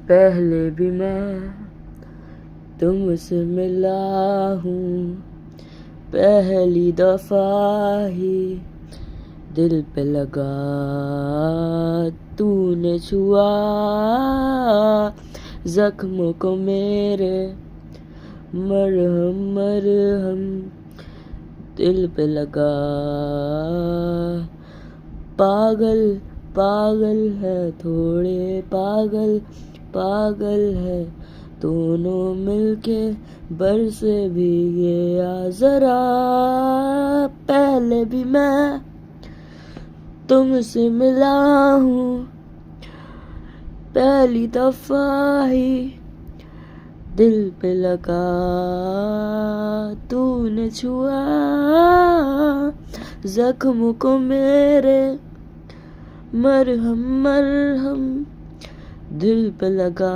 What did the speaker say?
पहले भी मैं तुमसे मिला हूँ, पहली दफा ही दिल पे लगा तूने छुआ, जख्मों को मेरे मरहम मरहम दिल पे लगा। पागल पागल है थोड़े पागल पागल है, दोनों मिलके बरसे भीगे आ जरा। पहले भी मैं तुमसे मिला हूँ, पहली दफा ही दिल पे लगा तूने छुआ, जख्मों को मेरे मरहम मरहम दिल पे लगा।